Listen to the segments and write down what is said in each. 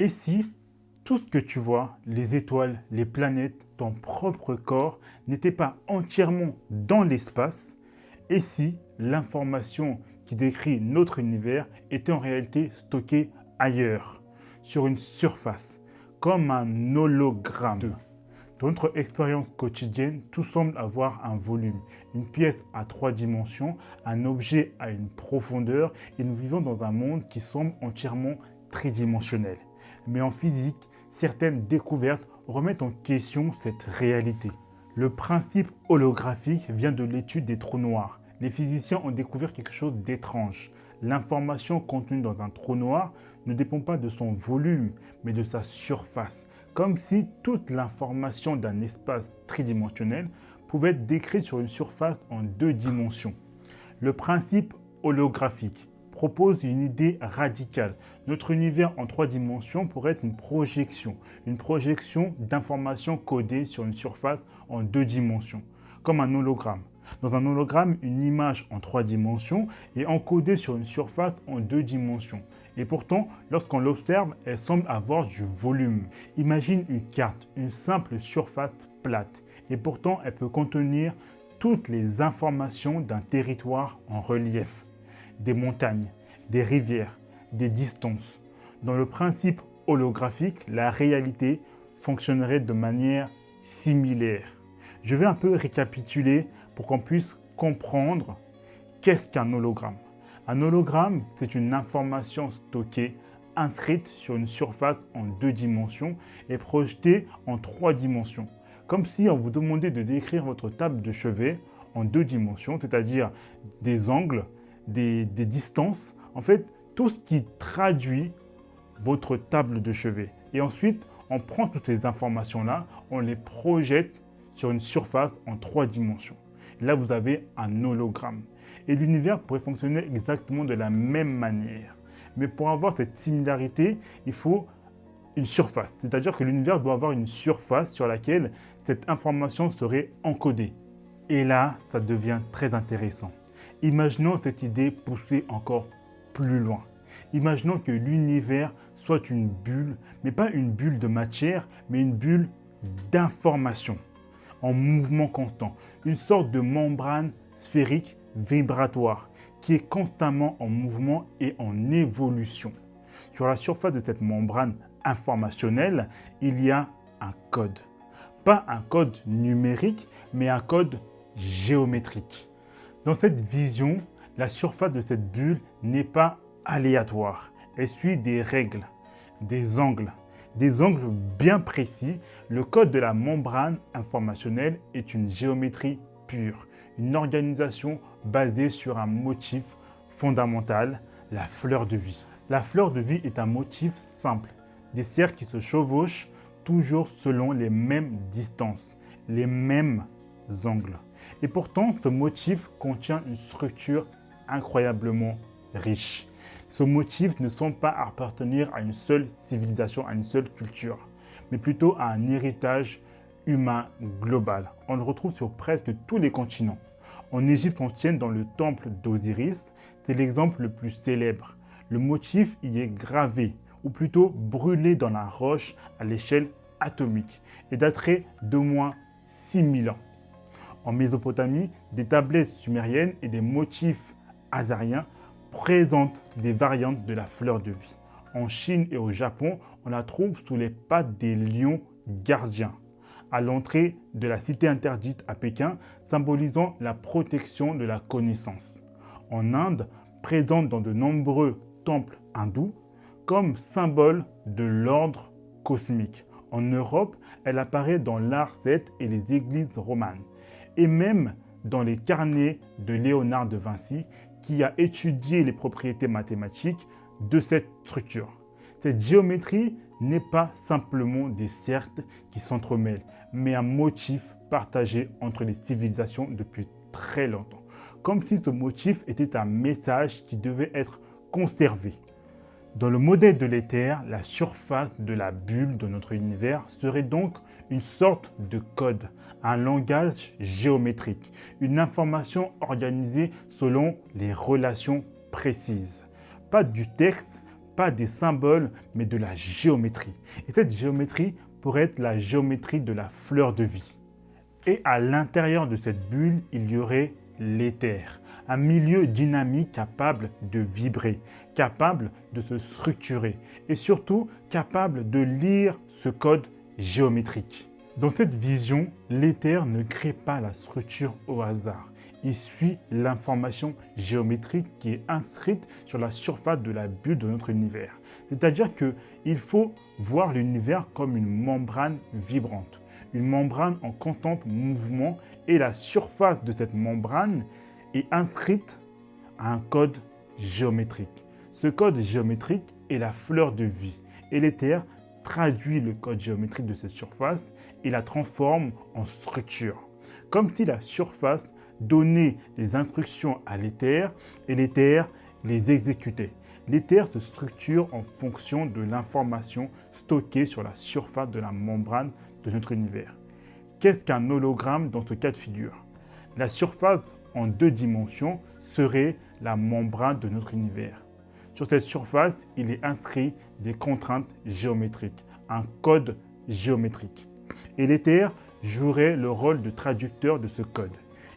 Et si tout ce que tu vois, les étoiles, les planètes, ton propre corps, n'était pas entièrement dans l'espace? Et si l'information qui décrit notre univers était en réalité stockée ailleurs, sur une surface, comme un hologramme? Dans notre expérience quotidienne, tout semble avoir un volume, une pièce à 3 dimensions, un objet à une profondeur, et nous vivons dans un monde qui semble entièrement tridimensionnel. Mais en physique, certaines découvertes remettent en question cette réalité. Le principe holographique vient de l'étude des trous noirs. Les physiciens ont découvert quelque chose d'étrange. L'information contenue dans un trou noir ne dépend pas de son volume, mais de sa surface. Comme si toute l'information d'un espace tridimensionnel pouvait être décrite sur une surface en 2 dimensions. Le principe holographique propose une idée radicale. Notre univers en 3 dimensions pourrait être une projection d'informations codées sur une surface en 2 dimensions, comme un hologramme. Dans un hologramme, une image en 3 dimensions est encodée sur une surface en 2 dimensions. Et pourtant, lorsqu'on l'observe, elle semble avoir du volume. Imagine une carte, une simple surface plate. Et pourtant, elle peut contenir toutes les informations d'un territoire en relief. Des montagnes, des rivières, des distances. Dans le principe holographique, la réalité fonctionnerait de manière similaire. Je vais un peu récapituler pour qu'on puisse comprendre qu'est-ce qu'un hologramme. Un hologramme, c'est une information stockée, inscrite sur une surface en 2 dimensions et projetée en 3 dimensions. Comme si on vous demandait de décrire votre table de chevet en 2 dimensions, c'est-à-dire des angles, des distances, en fait, tout ce qui traduit votre table de chevet. Et ensuite, on prend toutes ces informations-là, on les projette sur une surface en 3 dimensions. Là, vous avez un hologramme. Et l'univers pourrait fonctionner exactement de la même manière. Mais pour avoir cette similarité, il faut une surface. C'est-à-dire que l'univers doit avoir une surface sur laquelle cette information serait encodée. Et là, ça devient très intéressant. Imaginons cette idée poussée encore plus loin. Imaginons que l'univers soit une bulle, mais pas une bulle de matière, mais une bulle d'information en mouvement constant. Une sorte de membrane sphérique vibratoire qui est constamment en mouvement et en évolution. Sur la surface de cette membrane informationnelle, il y a un code. Pas un code numérique, mais un code géométrique. Dans cette vision, la surface de cette bulle n'est pas aléatoire. Elle suit des règles, des angles bien précis. Le code de la membrane informationnelle est une géométrie pure, une organisation basée sur un motif fondamental, la fleur de vie. La fleur de vie est un motif simple, des cercles qui se chevauchent toujours selon les mêmes distances, les mêmes angles. Et pourtant, ce motif contient une structure incroyablement riche. Ce motif ne semble pas appartenir à une seule civilisation, à une seule culture, mais plutôt à un héritage humain global. On le retrouve sur presque tous les continents. En Égypte ancienne, dans le temple d'Osiris, c'est l'exemple le plus célèbre. Le motif y est gravé, ou plutôt brûlé dans la roche à l'échelle atomique, et daterait d'au moins 6000 ans. En Mésopotamie, des tablettes sumériennes et des motifs assyriens présentent des variantes de la fleur de vie. En Chine et au Japon, on la trouve sous les pattes des lions gardiens, à l'entrée de la cité interdite à Pékin, symbolisant la protection de la connaissance. En Inde, présente dans de nombreux temples hindous, comme symbole de l'ordre cosmique. En Europe, elle apparaît dans l'art celte et les églises romanes, et même dans les carnets de Léonard de Vinci, qui a étudié les propriétés mathématiques de cette structure. Cette géométrie n'est pas simplement des cercles qui s'entremêlent, mais un motif partagé entre les civilisations depuis très longtemps. Comme si ce motif était un message qui devait être conservé. Dans le modèle de l'éther, la surface de la bulle de notre univers serait donc une sorte de code, un langage géométrique, une information organisée selon les relations précises. Pas du texte, pas des symboles, mais de la géométrie. Et cette géométrie pourrait être la géométrie de la fleur de vie. Et à l'intérieur de cette bulle, il y aurait l'éther, un milieu dynamique capable de vibrer, capable de se structurer et surtout capable de lire ce code géométrique. Dans cette vision, l'éther ne crée pas la structure au hasard. Il suit l'information géométrique qui est inscrite sur la surface de la bulle de notre univers. C'est-à-dire qu'il faut voir l'univers comme une membrane vibrante, une membrane en constant mouvement, et la surface de cette membrane est inscrite à un code géométrique. Ce code géométrique est la fleur de vie, et l'éther traduit le code géométrique de cette surface et la transforme en structure. Comme si la surface donnait des instructions à l'éther et l'éther les exécutait. L'éther se structure en fonction de l'information stockée sur la surface de la membrane de notre univers. Qu'est-ce qu'un hologramme dans ce cas de figure? La surface en 2 dimensions serait la membrane de notre univers. Sur cette surface, il est inscrit des contraintes géométriques, un code géométrique. Et l'éther jouerait le rôle de traducteur de ce code.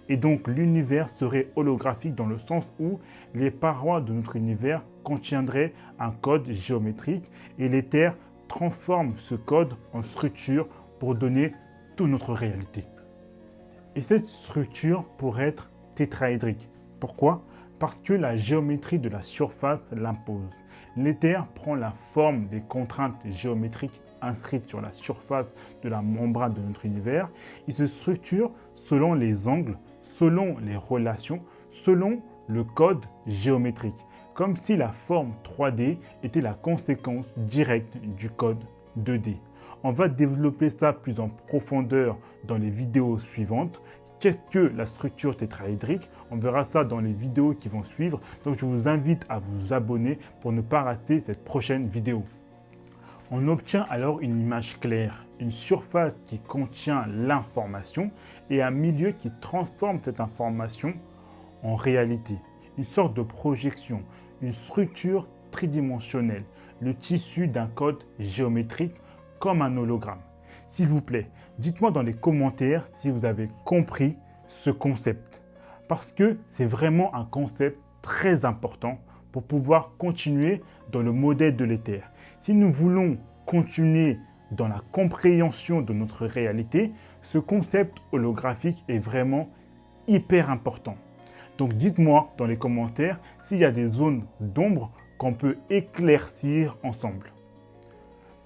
Et donc l'univers serait holographique dans le sens où les parois de notre univers contiendraient un code géométrique et l'éther transforme ce code en structure pour donner toute notre réalité. Et cette structure pourrait être tétraédrique. Pourquoi? Parce que la géométrie de la surface l'impose. L'éther prend la forme des contraintes géométriques inscrites sur la surface de la membrane de notre univers. Il se structure selon les angles, selon les relations, selon le code géométrique, comme si la forme 3D était la conséquence directe du code 2D. On va développer ça plus en profondeur dans les vidéos suivantes. Qu'est-ce que la structure tétraédrique? On verra ça dans les vidéos qui vont suivre. Donc je vous invite à vous abonner pour ne pas rater cette prochaine vidéo. On obtient alors une image claire, une surface qui contient l'information et un milieu qui transforme cette information en réalité. Une sorte de projection, une structure tridimensionnelle, le tissu d'un code géométrique comme un hologramme. S'il vous plaît, dites-moi dans les commentaires si vous avez compris ce concept. Parce que c'est vraiment un concept très important pour pouvoir continuer dans le modèle de l'éther. Si nous voulons continuer dans la compréhension de notre réalité, ce concept holographique est vraiment hyper important. Donc dites-moi dans les commentaires s'il y a des zones d'ombre qu'on peut éclaircir ensemble.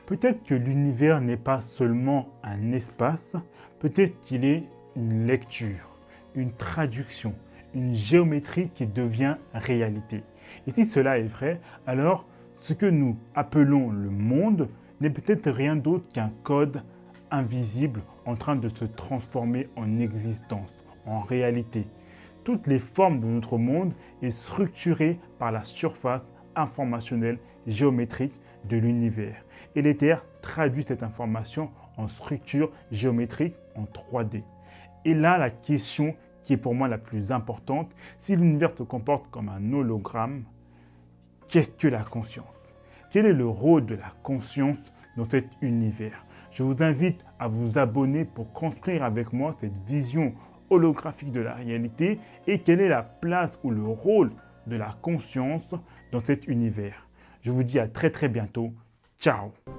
Peut-être que l'univers n'est pas seulement un espace, peut-être qu'il est une lecture, une traduction, une géométrie qui devient réalité. Et si cela est vrai, alors ce que nous appelons le monde n'est peut-être rien d'autre qu'un code invisible en train de se transformer en existence, en réalité. Toutes les formes de notre monde sont structurées par la surface informationnelle géométrique de l'univers. Et l'éther traduit cette information en structure géométrique en 3D. Et là, la question qui est pour moi la plus importante, si l'univers se comporte comme un hologramme, qu'est-ce que la conscience? Quel est le rôle de la conscience dans cet univers? Je vous invite à vous abonner pour construire avec moi cette vision holographique de la réalité et quelle est la place ou le rôle de la conscience dans cet univers. Je vous dis à très bientôt. Ciao!